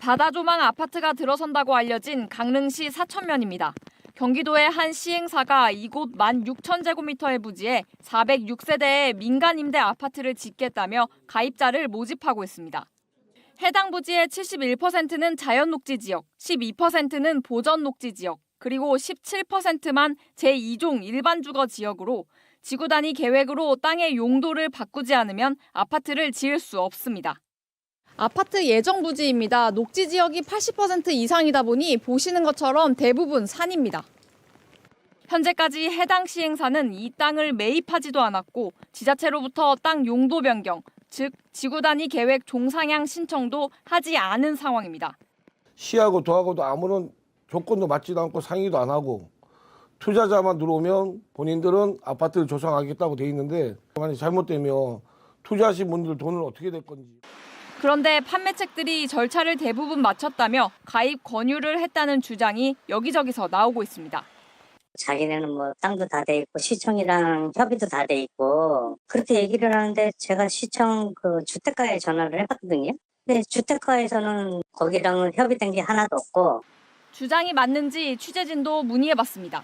바다 조망 아파트가 들어선다고 알려진 강릉시 사천면입니다. 경기도의 한 시행사가 이곳 16,000제곱미터의 부지에 406세대의 민간 임대 아파트를 짓겠다며 가입자를 모집하고 있습니다. 해당 부지의 71%는 자연녹지 지역, 12%는 보전녹지 지역, 그리고 17%만 제2종 일반 주거 지역으로 지구 단위 계획으로 땅의 용도를 바꾸지 않으면 아파트를 지을 수 없습니다. 아파트 예정 부지입니다. 녹지 지역이 80% 이상이다 보니 보시는 것처럼 대부분 산입니다. 현재까지 해당 시행사는 이 땅을 매입하지도 않았고 지자체로부터 땅 용도 변경, 즉 지구 단위 계획 종상향 신청도 하지 않은 상황입니다. 시하고 도하고도 아무런 조건도 맞지도 않고 상의도 안 하고 투자자만 들어오면 본인들은 아파트를 조성하겠다고 돼 있는데 만약 잘못되면 투자하신 분들 돈을 어떻게 될 건지. 그런데 판매책들이 절차를 대부분 마쳤다며 가입 권유를 했다는 주장이 여기저기서 나오고 있습니다. 자기네는 뭐 땅도 다 돼 있고 시청이랑 협의도 다 돼 있고 그렇게 얘기를 하는데 제가 시청 그 주택가에 전화를 해봤거든요. 근데 주택가에서는 거기랑은 협의된 게 하나도 없고. 주장이 맞는지 취재진도 문의해봤습니다.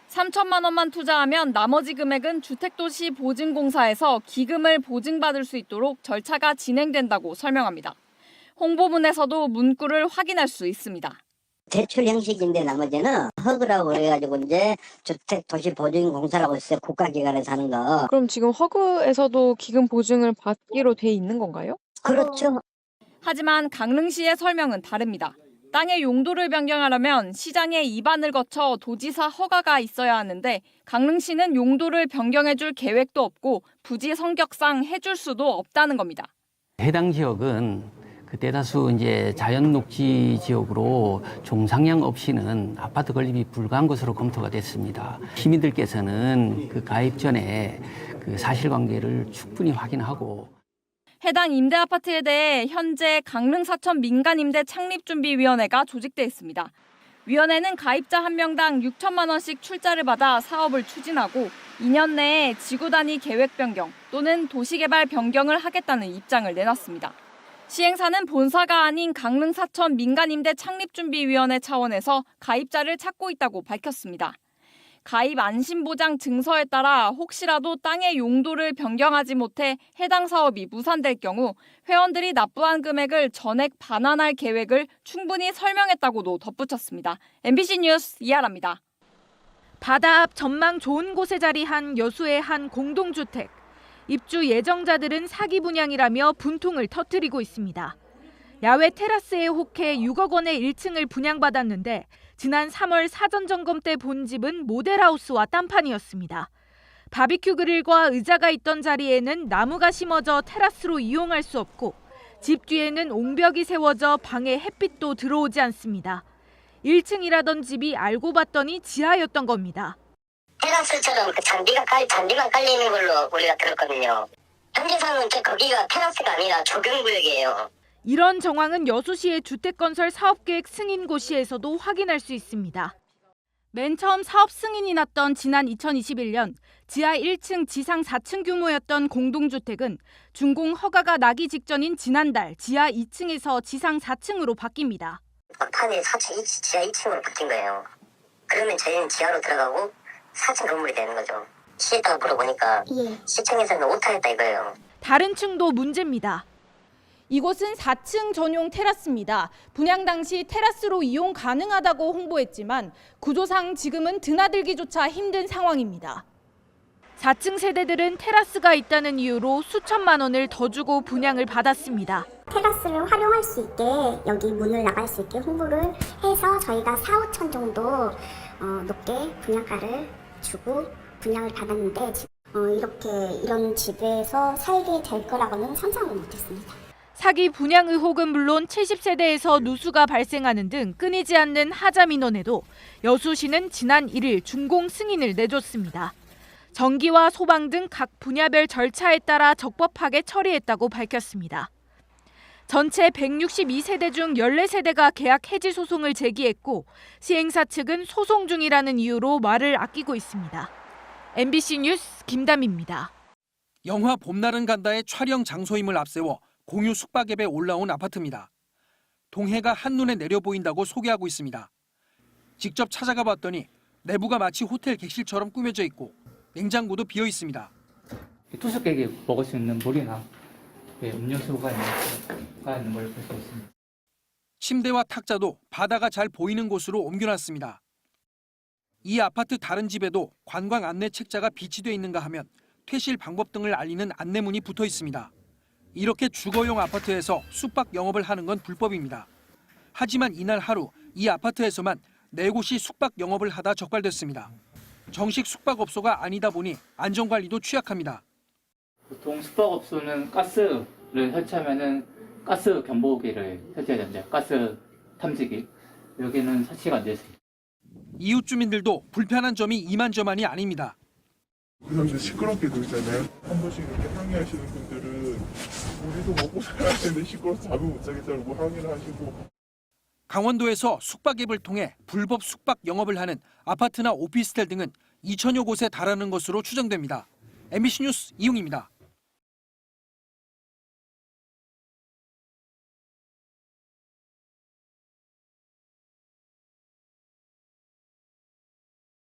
3천만 원만 투자하면 나머지 금액은 주택도시보증공사에서 기금을 보증받을 수 있도록 절차가 진행된다고 설명합니다. 홍보문에서도 문구를 확인할 수 있습니다. 대출 형식인데 나머지는 허그라고 그래가지고 이제 주택도시보증공사라고 있어요. 국가기관에서 하는 거. 그럼 지금 허그에서도 기금 보증을 받기로 돼 있는 건가요? 그렇죠. 하지만 강릉시의 설명은 다릅니다. 땅의 용도를 변경하려면 시장의 입안을 거쳐 도지사 허가가 있어야 하는데 강릉시는 용도를 변경해줄 계획도 없고 부지 성격상 해줄 수도 없다는 겁니다. 해당 지역은 대다수 이제 자연 녹지 지역으로 종상향 없이는 아파트 건립이 불가한 것으로 검토가 됐습니다. 시민들께서는 그 가입 전에 그 사실관계를 충분히 확인하고. 해당 임대아파트에 대해 현재 강릉 사천 민간임대 창립준비위원회가 조직돼 있습니다. 위원회는 가입자 한 명당 6천만 원씩 출자를 받아 사업을 추진하고 2년 내에 지구 단위 계획 변경 또는 도시개발 변경을 하겠다는 입장을 내놨습니다. 시행사는 본사가 아닌 강릉 사천 민간임대 창립준비위원회 차원에서 가입자를 찾고 있다고 밝혔습니다. 가입 안심보장 증서에 따라 혹시라도 땅의 용도를 변경하지 못해 해당 사업이 무산될 경우 회원들이 납부한 금액을 전액 반환할 계획을 충분히 설명했다고도 덧붙였습니다. MBC 뉴스 이하라입니다. 바다 앞 전망 좋은 곳에 자리한 여수의 한 공동주택. 입주 예정자들은 사기 분양이라며 분통을 터뜨리고 있습니다. 야외 테라스에 혹해 6억 원의 1층을 분양받았는데 지난 3월 사전 점검 때 본 집은 모델하우스와 딴판이었습니다. 바비큐 그릴과 의자가 있던 자리에는 나무가 심어져 테라스로 이용할 수 없고 집 뒤에는 옹벽이 세워져 방에 햇빛도 들어오지 않습니다. 1층이라던 집이 알고 봤더니 지하였던 겁니다. 테라스처럼 그 잔디만 깔리는 걸로 우리가 들었거든요. 현재상은 거기가 테라스가 아니라 조경구역이에요. 이런 정황은 여수시의 주택건설 사업계획 승인고시에서도 확인할 수 있습니다. 맨 처음 사업 승인이 났던 지난 2021년 지하 1층, 지상 4층 규모였던 공동주택은 준공 허가가 나기 직전인 지난달 지하 2층에서 지상 4층으로 바뀝니다. 막판에 지하 2층으로 바뀐 거예요. 그러면 저희는 지하로 들어가고 4층 건물이 되는 거죠. 시에다가 물어보니까 시청에서는 오타였다 이거예요. 다른 층도 문제입니다. 이곳은 4층 전용 테라스입니다. 분양 당시 테라스로 이용 가능하다고 홍보했지만 구조상 지금은 드나들기조차 힘든 상황입니다. 4층 세대들은 테라스가 있다는 이유로 수천만 원을 더 주고 분양을 받았습니다. 테라스를 활용할 수 있게 여기 문을 나갈 수 있게 홍보를 해서 저희가 4, 5천 정도 높게 분양가를 주고 분양을 받았는데 이런 집에서 살게 될 거라고는 상상을 못했습니다. 사기 분양 의혹은 물론 70세대에서 누수가 발생하는 등 끊이지 않는 하자 민원에도 여수시는 지난 1일 준공 승인을 내줬습니다. 전기와 소방 등 각 분야별 절차에 따라 적법하게 처리했다고 밝혔습니다. 전체 162세대 중 14세대가 계약 해지 소송을 제기했고 시행사 측은 소송 중이라는 이유로 말을 아끼고 있습니다. MBC 뉴스 김담입니다. 영화 봄날은 간다의 촬영 장소임을 앞세워 공유 숙박앱에 올라온 아파트입니다. 동해가 한눈에 내려 보인다고 소개하고 있습니다. 직접 찾아가 봤더니 내부가 마치 호텔 객실처럼 꾸며져 있고 냉장고도 비어 있습니다. 투숙객이 먹을 수 있는 물이나 음료수가 있는 걸 볼 수 있습니다. 침대와 탁자도 바다가 잘 보이는 곳으로 옮겨놨습니다. 이 아파트 다른 집에도 관광 안내 책자가 비치돼 있는가 하면 퇴실 방법 등을 알리는 안내문이 붙어 있습니다. 이렇게 주거용 아파트에서 숙박 영업을 하는 건 불법입니다. 하지만 이날 하루 이 아파트에서만 4곳이 숙박 영업을 하다 적발됐습니다. 정식 숙박업소가 아니다 보니 안전관리도 취약합니다. 보통 숙박업소는 가스를 설치하면은 가스 경보기를 설치해야 됩니다. 가스 탐지기. 여기는 설치가 안 됐습니다. 이웃 주민들도 불편한 점이 이만저만이 아닙니다. 그런데 시끄럽게 놀잖아요. 한 번씩 이렇게 항의하시는 분들은 우리도 먹고 살아야 되는데 시끄러워서 잠을 못 자겠다고 뭐 항의를 하시고. 강원도에서 숙박 앱을 통해 불법 숙박 영업을 하는 아파트나 오피스텔 등은 2천여 곳에 달하는 것으로 추정됩니다. MBC 뉴스 이용입니다.